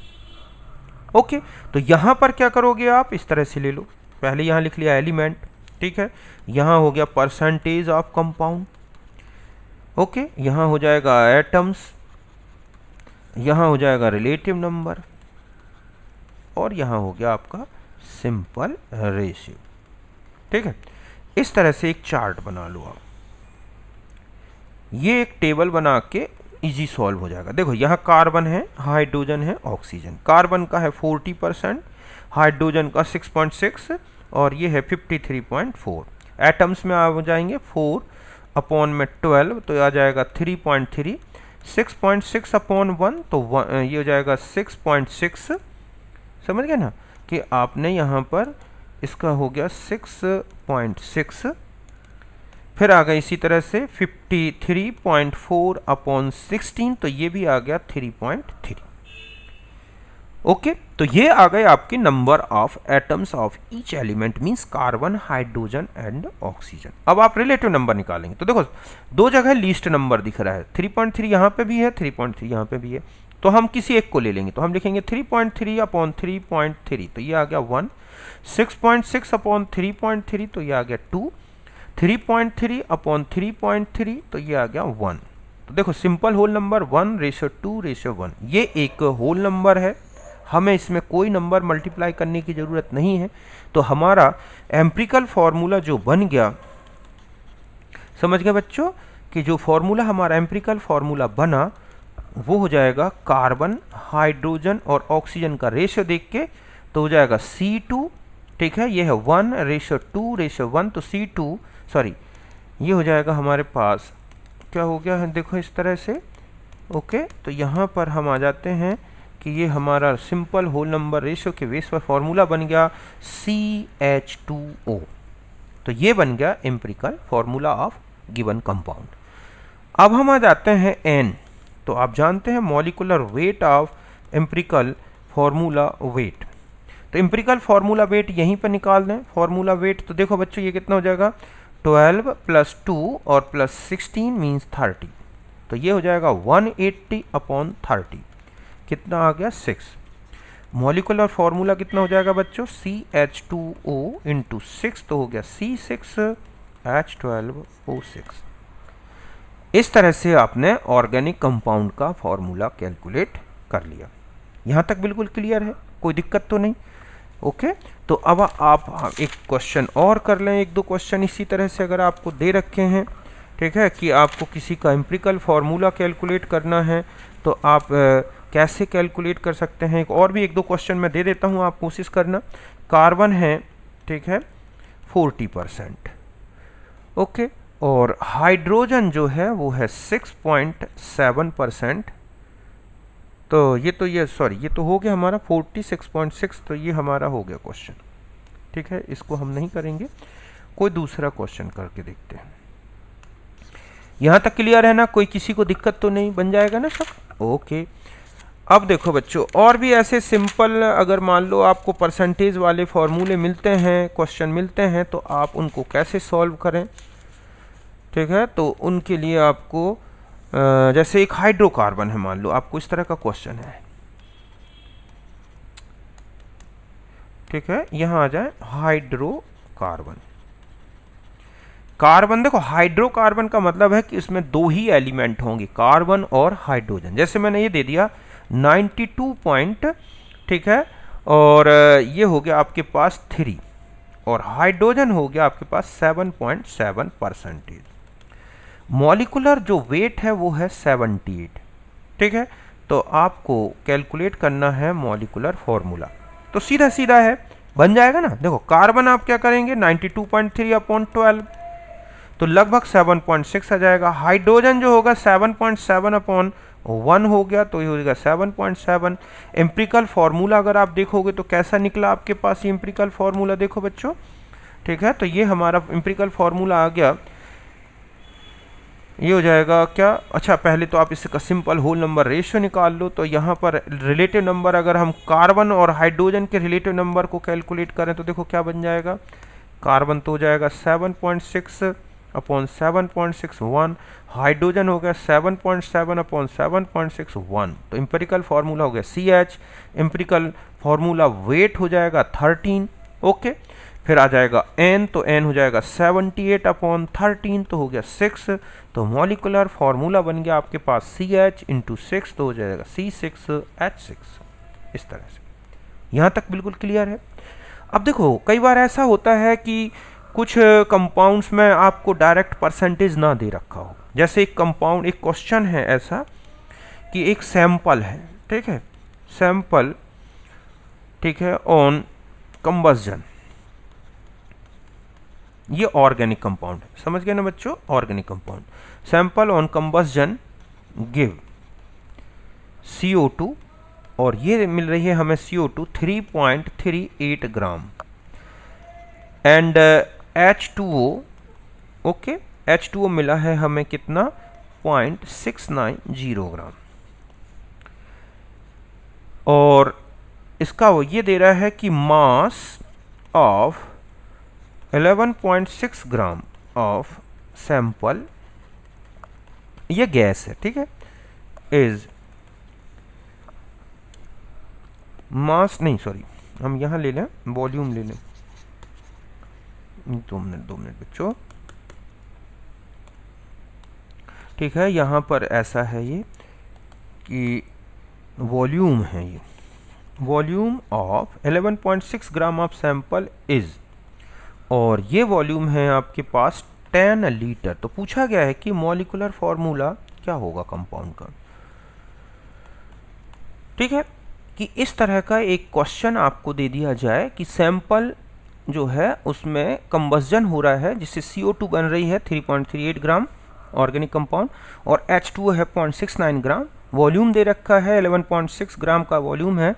ओके, तो यहां पर क्या करोगे आप, इस तरह से ले लो, पहले यहां लिख लिया एलिमेंट, ठीक है, यहां हो गया परसेंटेज ऑफ कंपाउंड, ओके, यहां हो जाएगा एटम्स, यहां हो जाएगा रिलेटिव नंबर, और यहां हो गया आपका सिंपल रेशियो। ठीक है, इस तरह से एक चार्ट बना लो आप, ये एक टेबल बना के इजी सॉल्व हो जाएगा। देखो यहाँ कार्बन है, हाइड्रोजन है, ऑक्सीजन। कार्बन का है 40%, हाइड्रोजन का 6.6 और ये है 53.4। एटम्स में आ जाएंगे 4 अपॉन में 12 तो आ जाएगा 3.3, 6.6 अपॉन 1 तो ये हो जाएगा 6.6। समझ गए ना कि आपने यहाँ पर इसका हो गया 6.6, फिर आ गया इसी तरह से 53.4 अपॉन 16 तो ये भी आ गया 3.3। ओके, तो ये आ गए आपके number of atoms of each element, means carbon, hydrogen and oxygen. अब आप रिलेटिव नंबर निकालेंगे तो देखो दो जगह लीस्ट नंबर दिख रहा है, 3.3 यहाँ पे भी है, 3.3 यहाँ पे भी है, तो हम किसी एक को ले लेंगे, तो हम लिखेंगे 3.3 अपॉन 3.3 तो ये आ गया 1, 6.6 अपॉन 3.3 तो ये आ गया 2, 3.3 अपॉन 3.3 तो ये आ गया 1। तो देखो सिंपल होल नंबर 1:2:1, ये एक होल नंबर है, हमें इसमें कोई नंबर मल्टीप्लाई करने की ज़रूरत नहीं है। तो हमारा एम्पिरिकल फॉर्मूला जो बन गया, समझ गए बच्चों कि जो फॉर्मूला हमारा एम्पिरिकल फॉर्मूला बना वो हो जाएगा कार्बन, हाइड्रोजन और ऑक्सीजन का रेशियो देख के, तो हो जाएगा C2, ठीक है, ये है 1:2:1, तो C2 सॉरी ये हो जाएगा हमारे पास, क्या हो गया है देखो इस तरह से। ओके, तो यहाँ पर हम आ जाते हैं कि ये हमारा सिंपल होल नंबर रेशियो के बेस पर फॉर्मूला बन गया CH2O। तो ये बन गया empirical formula of given compound. अब हम आ जाते हैं N, तो आप जानते हैं molecular weight of empirical formula wait. तो एम्पिरिकल फॉर्मूला वेट यहीं पर निकाल दें, फॉर्मूला वेट तो देखो बच्चों ये कितना हो जाएगा, 12 + 2 और +16 मीन्स 30, तो ये हो जाएगा 180 अपॉन 30, कितना आ गया 6। मॉलिक्यूलर फॉर्मूला कितना हो जाएगा बच्चों, CH2O × 6 तो हो गया C6H12O6। इस तरह से आपने ऑर्गेनिक कंपाउंड का फॉर्मूला कैलकुलेट कर लिया। यहाँ तक बिल्कुल क्लियर है, कोई दिक्कत तो नहीं। ओके, तो अब आप एक क्वेश्चन और कर लें, एक दो क्वेश्चन इसी तरह से अगर आपको दे रखे हैं, ठीक है, कि आपको किसी का एम्पिरिकल फार्मूला कैलकुलेट करना है तो आप कैसे कैलकुलेट कर सकते हैं। और भी एक दो क्वेश्चन मैं दे देता हूँ, आप कोशिश करना। कार्बन है, ठीक है, 40%, ओके, और हाइड्रोजन जो है वो है 6.7%, तो ये तो हो गया हमारा 46.6, तो ये हमारा हो गया क्वेश्चन। ठीक है, इसको हम नहीं करेंगे, कोई दूसरा क्वेश्चन करके देखते हैं। यहाँ तक क्लियर है ना, कोई किसी को दिक्कत तो नहीं, बन जाएगा ना सब। ओके, अब देखो बच्चों और भी ऐसे सिंपल, अगर मान लो आपको परसेंटेज वाले फॉर्मूले मिलते हैं, क्वेश्चन मिलते हैं, तो आप उनको कैसे सॉल्व करें। ठीक है, तो उनके लिए आपको जैसे एक हाइड्रोकार्बन है, मान लो आपको इस तरह का क्वेश्चन है, ठीक है, यहां आ जाए हाइड्रोकार्बन। कार्बन देखो, हाइड्रोकार्बन का मतलब है कि इसमें दो ही एलिमेंट होंगे, कार्बन और हाइड्रोजन। जैसे मैंने ये दे दिया 92 पॉइंट, ठीक है, और ये हो गया आपके पास 3, और हाइड्रोजन हो गया आपके पास 7.7%। मॉलिक्यूलर जो वेट है वो है 78। ठीक है, तो आपको कैलकुलेट करना है मॉलिक्यूलर फॉर्मूला, तो सीधा सीधा है, बन जाएगा ना। देखो कार्बन आप क्या करेंगे, 92.3 अपॉन 12, तो लगभग 7.6 आ जाएगा। हाइड्रोजन जो होगा 7.7/1 हो गया, तो ये हो जाएगा 7.7। एम्पिरिकल फार्मूला अगर आप देखोगे तो कैसा निकला आपके पास ये एम्पिरिकल फार्मूला, देखो बच्चों, ठीक है। तो ये हमारा एम्पिरिकल फार्मूला आ गया, ये हो जाएगा क्या, अच्छा पहले तो आप इसका सिंपल होल नंबर रेशियो निकाल लो। तो यहाँ पर रिलेटिव नंबर अगर हम कार्बन और हाइड्रोजन के रिलेटिव नंबर को कैलकुलेट करें तो देखो क्या बन जाएगा, कार्बन तो हो जाएगा 7.6/7.61, हाइड्रोजन हो गया 7.7/7.61। तो एम्पिरिकल फार्मूला हो गया CH, एम्पिरिकल फार्मूला वेट हो जाएगा 13, ओके। फिर आ जाएगा N, तो N हो जाएगा 78/13, तो हो गया 6। तो मॉलिकुलर फार्मूला बन गया आपके पास CH × 6, तो हो जाएगा C6H6। इस तरह से यहाँ तक बिल्कुल क्लियर है। अब देखो कई बार ऐसा होता है कि कुछ कंपाउंड्स में आपको डायरेक्ट परसेंटेज ना दे रखा हो। जैसे एक कंपाउंड, एक क्वेश्चन है ऐसा कि एक सैंपल है, ठीक है, सैंपल, ठीक है, ऑन कंबस्जन, ये ऑर्गेनिक कंपाउंड है, समझ गए ना बच्चों, organic compound. Sample on combustion give CO2, और ये मिल रही है हमें CO2 3.38 gram and H2O, okay, H2O मिला है हमें कितना, 0.690 ग्राम। और इसका वो ये दे रहा है कि mass of 11.6 gram of sample, ये गैस है, ठीक है, इज मास, नहीं सॉरी, हम यहाँ ले लें वॉल्यूम ले लें, 2 मिनट बच्चों, ठीक है। यहाँ पर ऐसा है ये कि वॉल्यूम है, ये volume of 11.6 gram of sample is, और ये वॉल्यूम है आपके पास 10 लीटर। तो पूछा गया है कि मॉलिकुलर फार्मूला क्या होगा कंपाउंड का, ठीक है, कि इस तरह का एक क्वेश्चन आपको दे दिया जाए कि सैंपल जो है उसमें कंबस्जन हो रहा है जिससे CO2 बन रही है 3.38 ग्राम ऑर्गेनिक कंपाउंड, और H2O है 0.69 ग्राम, वॉल्यूम दे रखा है 11.6 ग्राम का वॉल्यूम है,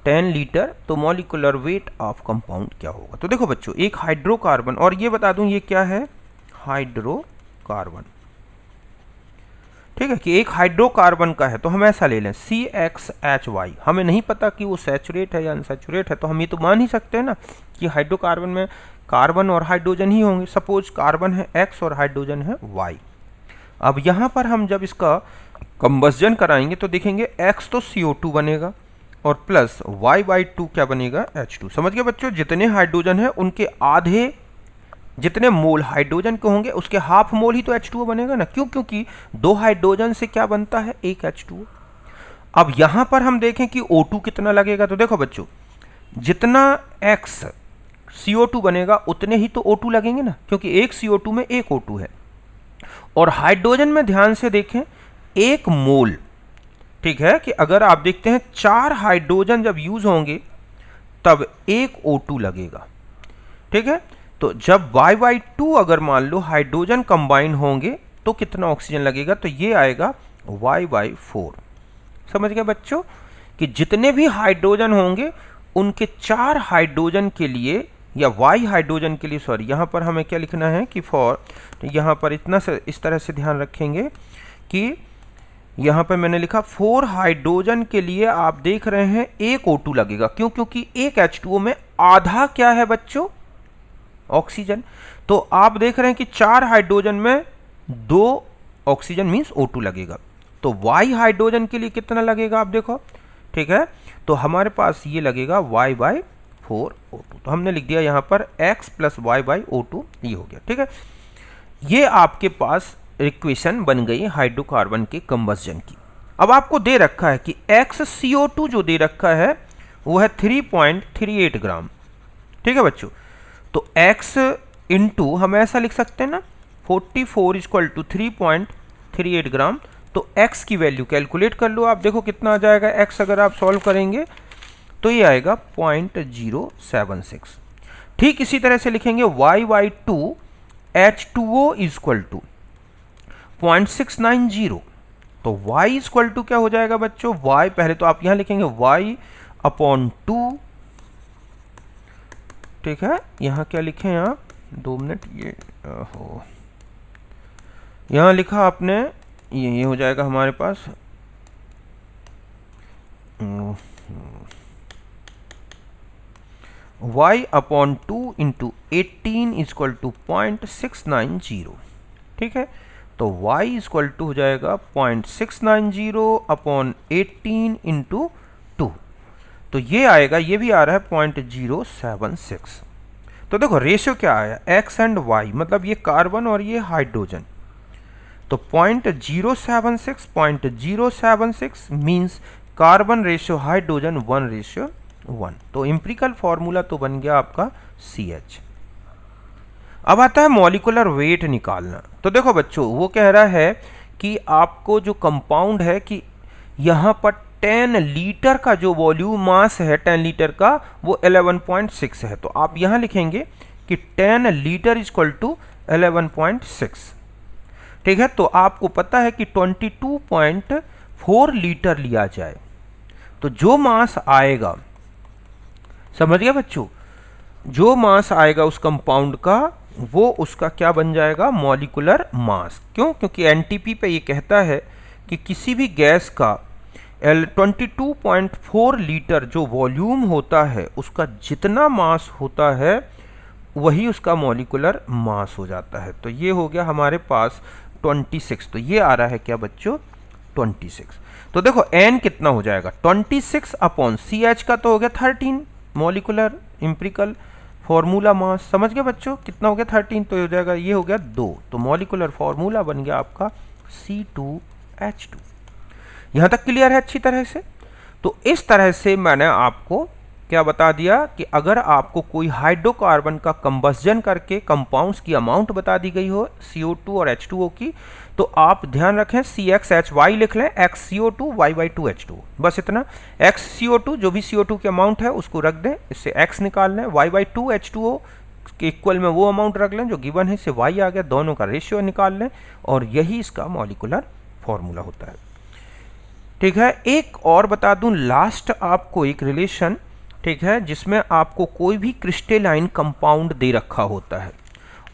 10 लीटर। तो मॉलिकुलर वेट ऑफ कंपाउंड क्या होगा। तो देखो बच्चों, एक हाइड्रोकार्बन, और ये बता दूं ये क्या है, हाइड्रोकार्बन, ठीक है, कि एक हाइड्रोकार्बन का है तो हम ऐसा ले लें CXHY, हमें नहीं पता कि वो सैचुरेट है या अनसैचुरेट है, तो हम ये तो मान ही सकते हैं ना कि हाइड्रोकार्बन में कार्बन और हाइड्रोजन ही होंगे। सपोज कार्बन है X और हाइड्रोजन है Y। अब यहाँ पर हम जब इसका कंबस्जन कराएंगे तो देखेंगे X तो CO2 बनेगा और प्लस Y/2 क्या बनेगा, H2। समझ गए बच्चों, जितने हाइड्रोजन है उनके आधे, जितने मोल हाइड्रोजन के होंगे उसके हाफ मोल ही तो H2O बनेगा ना, क्यों, क्योंकि 2 हाइड्रोजन से क्या बनता है, 1 H2O। अब यहां पर हम देखें कि O2 कितना लगेगा, तो देखो बच्चों, जितना X CO2 बनेगा उतने ही तो O2 लगेंगे ना, क्योंकि एक CO2 में 1 O2 है। और हाइड्रोजन में ध्यान से देखें, 1 मोल, ठीक है, कि अगर आप देखते हैं 4 हाइड्रोजन जब यूज होंगे तब 1 O2 लगेगा, ठीक है। तो जब Y/2 अगर मान लो हाइड्रोजन कंबाइन होंगे तो कितना ऑक्सीजन लगेगा, तो ये आएगा Y/4। समझ गए बच्चों, कि जितने भी हाइड्रोजन होंगे उनके 4 हाइड्रोजन के लिए, या Y हाइड्रोजन के लिए, सॉरी, यहाँ पर हमें क्या लिखना है कि फॉर, तो यहाँ पर इतना से इस तरह से ध्यान रखेंगे कि यहाँ पर मैंने लिखा 4 हाइड्रोजन के लिए आप देख रहे हैं 1 O2 लगेगा, क्यों, क्योंकि 1 H2O में आधा क्या है बच्चों, ऑक्सीजन। तो आप देख रहे हैं कि 4 हाइड्रोजन में 2 ऑक्सीजन मींस O2 लगेगा। तो Y हाइड्रोजन के लिए कितना लगेगा आप देखो, ठीक है, तो हमारे पास ये लगेगा Y/4 O2। तो हमने लिख दिया यहाँ पर X + Y/O2, ये हो गया, ठीक है। ये आपके पास इक्वेशन बन गई हाइड्रोकार्बन के कंबस्जन की। अब आपको दे रखा है कि XCO2 जो दे रखा है वो है 3.38 ग्राम, ठीक है बच्चों। तो X इंटू हम ऐसा लिख सकते हैं ना, 44 = 3.38 ग्राम। तो X की वैल्यू कैलकुलेट कर लो, आप देखो कितना आ जाएगा। X अगर आप सॉल्व करेंगे तो ये आएगा 0.076। ठीक इसी तरह से लिखेंगे Y/2 H2O इक्वल टू 0.690, तो y इक्वल टू क्या हो जाएगा बच्चों, y पहले तो आप यहां लिखेंगे y अपॉन 2, ठीक है, यहां क्या लिखें आप, 2 मिनट, ये हो यहां लिखा आपने, ये हो जाएगा हमारे पास y upon 2 into 18 equal to 0.690, ठीक है, तो y इक्वल टू हो जाएगा 0.690 अपॉन 18 इंटू 2, तो ये आएगा, ये भी आ रहा है 0.076। तो देखो रेशियो क्या आया, x एंड y, मतलब ये कार्बन और ये हाइड्रोजन, तो 0.076 मीन्स कार्बन रेशियो हाइड्रोजन 1:1। तो एम्पिरिकल फॉर्मूला तो बन गया आपका CH। अब आता है मॉलिक्यूलर वेट निकालना। तो देखो बच्चों, वो कह रहा है कि आपको जो कंपाउंड है कि यहाँ पर 10 लीटर का जो वॉल्यूम मास है 10 लीटर का वो 11.6 है, तो आप यहाँ लिखेंगे कि 10 लीटर इक्वल टू 11.6, ठीक है। तो आपको पता है कि 22.4 लीटर लिया जाए, तो जो मास आएगा, समझ गया बच्चों, जो मास आएगा उस कंपाउंड का वो उसका क्या बन जाएगा, मॉलिक्यूलर मास। क्यों, क्योंकि एनटीपी पे ये कहता है कि किसी भी गैस का 22.4 लीटर जो वॉल्यूम होता है उसका जितना मास होता है वही उसका मॉलिक्यूलर मास हो जाता है। तो ये हो गया हमारे पास 26, तो ये आ रहा है क्या बच्चों, 26। तो देखो n कितना हो जाएगा, 26 अपॉन CH का तो हो गया 13 मॉलिक्यूलर एम्पिरिकल फॉर्मूला मास, समझ गए बच्चों, कितना हो गया 13, तो हो जाएगा, ये हो गया 2, तो मॉलिक्यूलर फॉर्मूला बन गया आपका C2H2। यहां तक क्लियर है अच्छी तरह से। तो इस तरह से मैंने आपको क्या बता दिया कि अगर आपको कोई हाइड्रोकार्बन का कंबस्जन करके कंपाउंड्स की अमाउंट बता दी गई हो CO2 और H2O की, तो आप ध्यान रखें CXHY लिख लें, XCO2 Y/2 H2O, बस इतना। XCO2 जो भी CO2 की अमाउंट है उसको रख दें, इससे X निकाल लें, Y/2 H2O के इक्वल में वो अमाउंट रख लें जो गिवन है, इससे Y आ गया, दोनों का रेशियो निकाल लें, और यही इसका मॉलिक्यूलर फॉर्मूला होता है, ठीक है। एक और बता दूं लास्ट आपको एक रिलेशन, ठीक है, जिसमें आपको कोई भी क्रिस्टलाइन कंपाउंड दे रखा होता है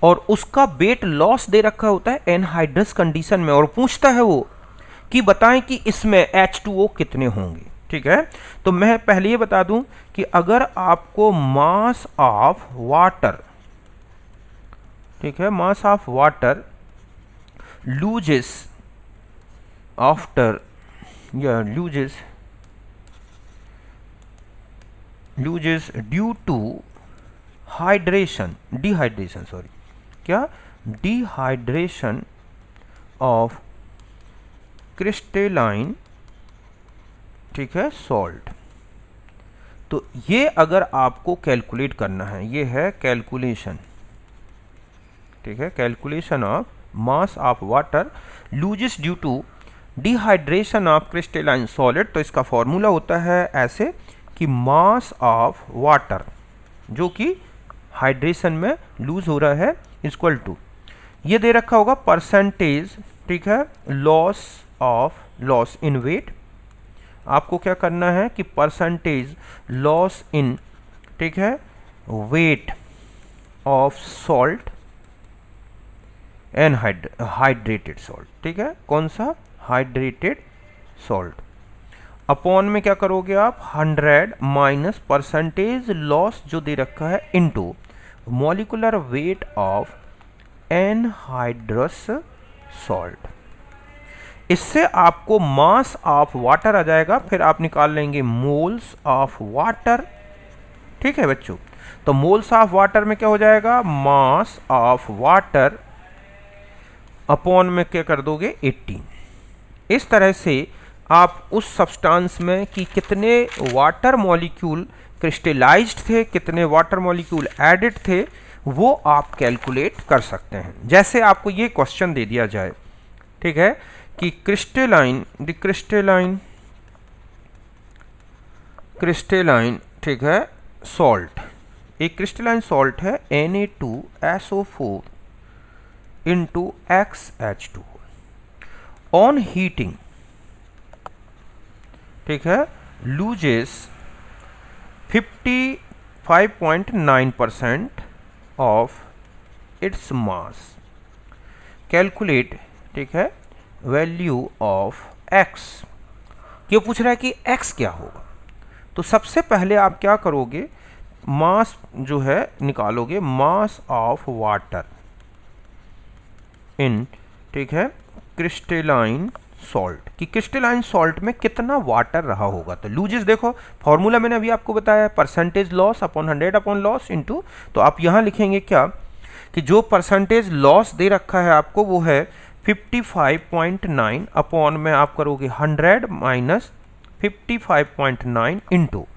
और उसका वेट लॉस दे रखा होता है एनहाइड्रस कंडीशन में, और पूछता है वो कि बताएं कि इसमें H2O कितने होंगे, ठीक है। तो मैं पहले ये बता दूं कि अगर आपको मास ऑफ वाटर, ठीक है, मास ऑफ वाटर लूजेस आफ्टर या loses due to dehydration of crystalline, ठीक है, सॉल्ट। तो ये अगर आपको कैलकुलेट करना है, ये है कैलकुलेशन, ठीक है, calculation of mass of water losses due to dehydration of crystalline solid. तो इसका फॉर्मूला होता है ऐसे कि मास ऑफ वाटर जो कि हाइड्रेशन में लूज हो रहा है इक्वल टू, ये दे रखा होगा परसेंटेज, ठीक है, लॉस इन वेट। आपको क्या करना है कि परसेंटेज लॉस इन, ठीक है, wait of salt and hydrated salt, ठीक है, कौन सा, हाइड्रेटेड सॉल्ट, अपॉन में क्या करोगे आप 100 माइनस परसेंटेज लॉस जो दे रखा है into molecular weight of anhydrous salt. इससे आपको मास ऑफ वाटर आ जाएगा, फिर आप निकाल लेंगे मोल्स ऑफ वाटर, ठीक है बच्चों। तो मोल्स ऑफ वाटर में क्या हो जाएगा, मास ऑफ वाटर अपॉन में क्या कर दोगे 18। इस तरह से आप उस सब्सटेंस में कि कितने वाटर मॉलिक्यूल क्रिस्टलाइज्ड थे, कितने वाटर मॉलिक्यूल एडेड थे, वो आप कैलकुलेट कर सकते हैं। जैसे आपको ये क्वेश्चन दे दिया जाए, ठीक है, कि क्रिस्टलाइन, ठीक है, सॉल्ट, एक क्रिस्टलाइन सॉल्ट है Na2SO4, into XH2। On heating, ठीक है, loses 55.9% of its mass. Calculate, ठीक है, वैल्यू ऑफ x। ये पूछ रहा है कि x क्या होगा। तो सबसे पहले आप क्या करोगे, मास जो है निकालोगे, मास ऑफ वाटर इन, ठीक है, क्रिस्टलाइन सॉल्ट, कि क्रिस्टलाइन सॉल्ट में कितना वाटर रहा होगा। तो लूजेस देखो, फॉर्मूला मैंने अभी आपको बताया, percentage loss upon 100 upon loss into, तो आप यहाँ लिखेंगे क्या कि जो परसेंटेज लॉस दे रखा है आपको वो है 55.9 अपॉन में आप करोगे 100 minus 55.9 into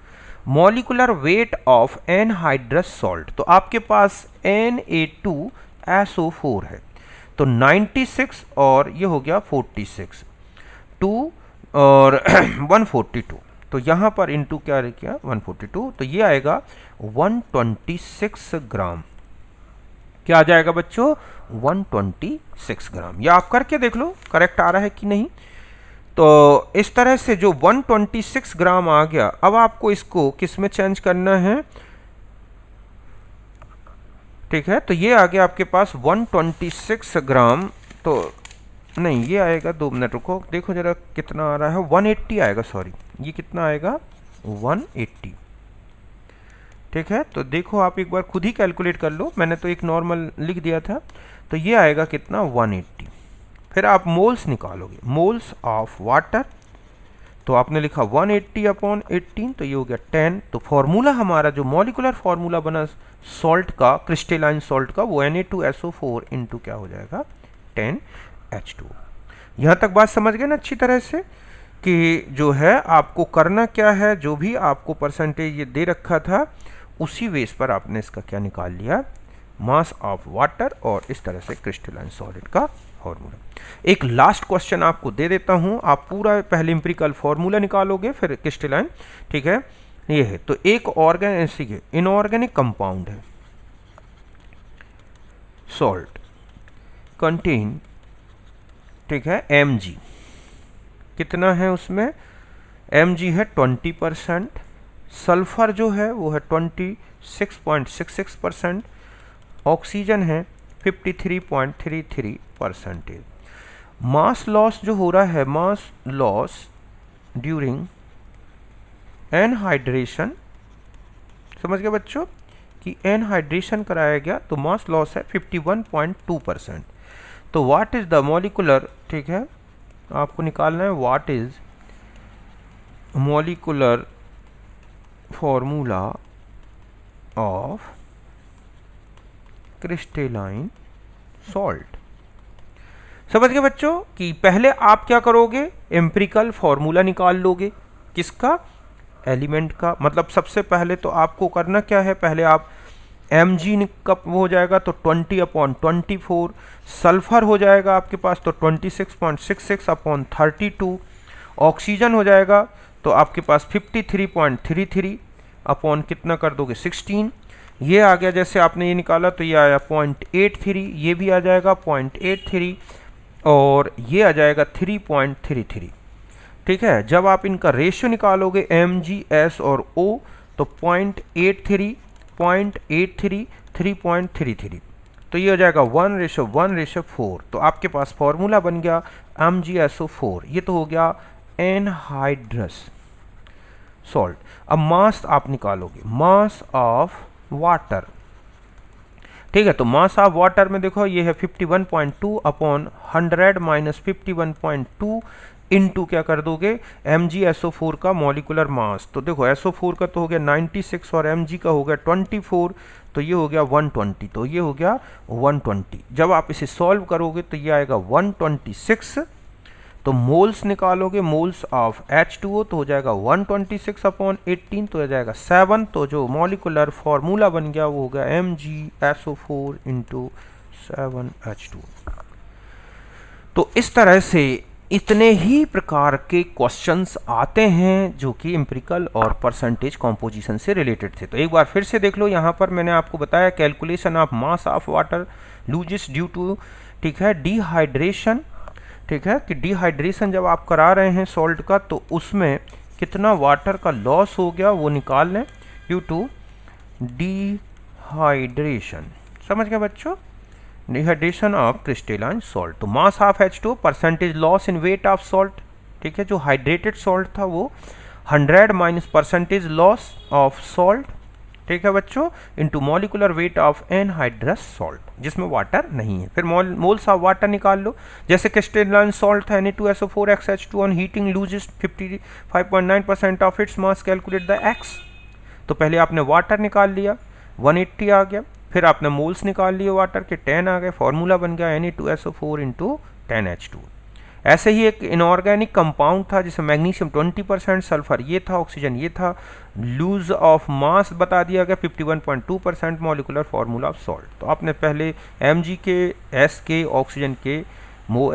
molecular weight of anhydrous salt. तो आपके पास Na2SO4 है, तो 96 और ये हो गया 46, 2 और 142, तो यहाँ पर इंटू क्या किया 142, तो ये आएगा 126 ग्राम। क्या आ जाएगा बच्चों, 126 ग्राम। या आप करके देख लो करेक्ट आ रहा है कि नहीं। तो इस तरह से जो 126 ग्राम आ गया, अब आपको इसको किस में चेंज करना है, ठीक है, तो ये आ गया आपके पास 126 ग्राम। तो नहीं, ये आएगा, 2 मिनट रुको, देखो जरा कितना आ रहा है, 180 आएगा, सॉरी, ये कितना आएगा 180, ठीक है। तो देखो आप एक बार खुद ही कैलकुलेट कर लो, मैंने तो एक नॉर्मल लिख दिया था। तो ये आएगा कितना 180। फिर आप मोल्स निकालोगे, मोल्स ऑफ वाटर, तो आपने लिखा 180 अपॉन 18, तो ये हो गया 10। तो फॉर्मूला हमारा जो मॉलिकुलर फॉर्मूला बना सॉल्ट का, क्रिस्टलाइन सॉल्ट का, वो Na2SO4 इंटू क्या हो जाएगा 10H2। यहाँ तक बात समझ गए ना अच्छी तरह से, कि जो है आपको करना क्या है, जो भी आपको परसेंटेज ये दे रखा था उसी बेस पर आपने इसका क्या निकाल लिया, मास ऑफ वाटर, और इस तरह से क्रिस्टलाइन सॉलिड का फॉर्मूला। एक लास्ट क्वेश्चन आपको दे देता हूं, आप पूरा पहले एम्पिरिकल फॉर्मूला निकालोगे फिर क्रिस्टलाइन, ठीक है। ये है, तो एक ऑर्गेनिक इनऑर्गेनिक कंपाउंड है, सॉल्ट कंटेन, ठीक है, Mg, कितना है उसमें, Mg है 20%, सल्फर जो है वो है 26.66%, ऑक्सीजन है 53.33%। मास लॉस जो हो रहा है, मास लॉस ड्यूरिंग एनहाइड्रेशन, समझ गए बच्चों कि एनहाइड्रेशन कराया गया तो मास लॉस है 51.2%। तो व्हाट इज द मॉलिकुलर, ठीक है, आपको निकालना है what is molecular formula of crystalline salt. समझ गए बच्चों कि पहले आप क्या करोगे, एम्पिरिकल फॉर्मूला निकाल लोगे, किसका, एलिमेंट का। मतलब सबसे पहले तो आपको करना क्या है, पहले आप Mg कब हो जाएगा तो 20/24, सल्फर हो जाएगा आपके पास तो 26.66/32, ऑक्सीजन हो जाएगा तो आपके पास 53.33 अपॉन कितना कर दोगे 16, ये आ गया, जैसे आपने ये निकाला तो ये आया 0.83, ये भी आ जाएगा 0.83 और ये आ जाएगा 3.33, ठीक है। जब आप इनका रेशियो निकालोगे MgS और O तो 0.83, 0.83, 3.33, तो ये हो जाएगा 1:1:4। तो आपके पास फॉर्मूला बन गया MgSO4, ये तो हो गया एनहाइड्रस सॉल्ट। अब मास आप निकालोगे, मास ऑफ वाटर, ठीक है। तो मास ऑफ वाटर में देखो ये है 51.2 अपॉन 100 माइनस 51.2 इनटू क्या कर दोगे MgSO4 का मॉलिकुलर मास। तो देखो SO4 का तो हो गया 96 और Mg का हो गया 24, तो ये हो गया 120, तो ये हो गया 120। जब आप इसे सॉल्व करोगे तो ये आएगा 126, तो मोल्स निकालोगे, मोल्स ऑफ H2O तो हो जाएगा 126/18, तो हो जाएगा 7। तो जो मॉलिकुलर फॉर्मूला बन गया वो हो गया MgSO4 इंटू 7H2। तो इस तरह से इतने ही प्रकार के क्वेश्चंस आते हैं जो कि एम्पिरिकल और परसेंटेज कॉम्पोजिशन से रिलेटेड थे। तो एक बार फिर से देख लो, यहाँ पर मैंने आपको बताया calculation of mass of water losses due to, ठीक है, डिहाइड्रेशन, ठीक है, कि डिहाइड्रेशन जब आप करा रहे हैं सॉल्ट का तो उसमें कितना वाटर का लॉस हो गया वो निकाल लें ड्यू टू डिहाइड्रेशन। समझ गए बच्चों? Dehydration of crystalline salt. तो mass of H2, percentage loss in weight of salt, ठीक है, जो हाइड्रेटेड सॉल्ट था वो 100 minus percentage loss of salt, ठीक है बच्चों, into molecular weight of anhydrous salt जिसमें वाटर नहीं है। फिर मोल्स ऑफ वाटर निकाल लो, जैसे क्रिस्टलाइन सॉल्ट था Na2SO4 on heating loses 55.9% of its mass, calculate the X। तो पहले आपने वाटर निकाल लिया 180 आ गया, फिर आपने मोल्स निकाल लिए वाटर के 10 आ गए, फॉर्मूला बन गया Na2SO4 इंटू 10H2। ऐसे ही एक इनऑर्गेनिक कंपाउंड था जिसमें मैग्नीशियम 20%, सल्फर ये था, ऑक्सीजन ये था, लूज ऑफ मास बता दिया गया 51.2%, मॉलिकुलर फार्मूला ऑफ सॉल्ट। तो आपने पहले Mg के, S के, ऑक्सीजन के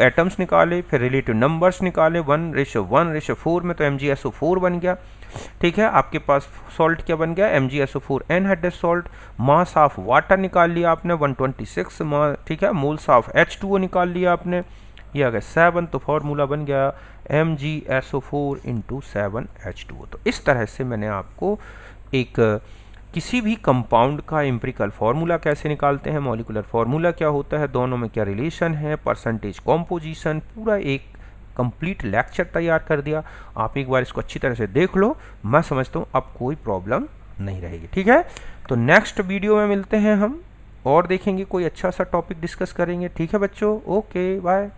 एटम्स निकाले, फिर रिलेटिव नंबर्स निकाले 1:1:4 में, तो MgSO4 बन गया, ठीक है। आपके पास सॉल्ट क्या बन गया, MgSO4 anhydrous salt. Mass of water निकाल लिया आपने 126, ठीक है। मोल्स ऑफ H2O निकाल लिया आपने, ये आ गया 7, तो फॉर्मूला बन गया MgSO4 इंटू 7H2O। तो इस तरह से मैंने आपको एक किसी भी कंपाउंड का एम्पिरिकल फार्मूला कैसे निकालते हैं, मॉलिकुलर फार्मूला क्या होता है, दोनों में क्या रिलेशन है, परसेंटेज कॉम्पोजिशन, पूरा एक कंप्लीट लेक्चर तैयार कर दिया। आप एक बार इसको अच्छी तरह से देख लो, मैं समझता हूँ अब कोई प्रॉब्लम नहीं रहेगी, ठीक है। तो नेक्स्ट वीडियो में मिलते हैं हम और देखेंगे, कोई अच्छा सा टॉपिक डिस्कस करेंगे, ठीक है बच्चों। Okay bye.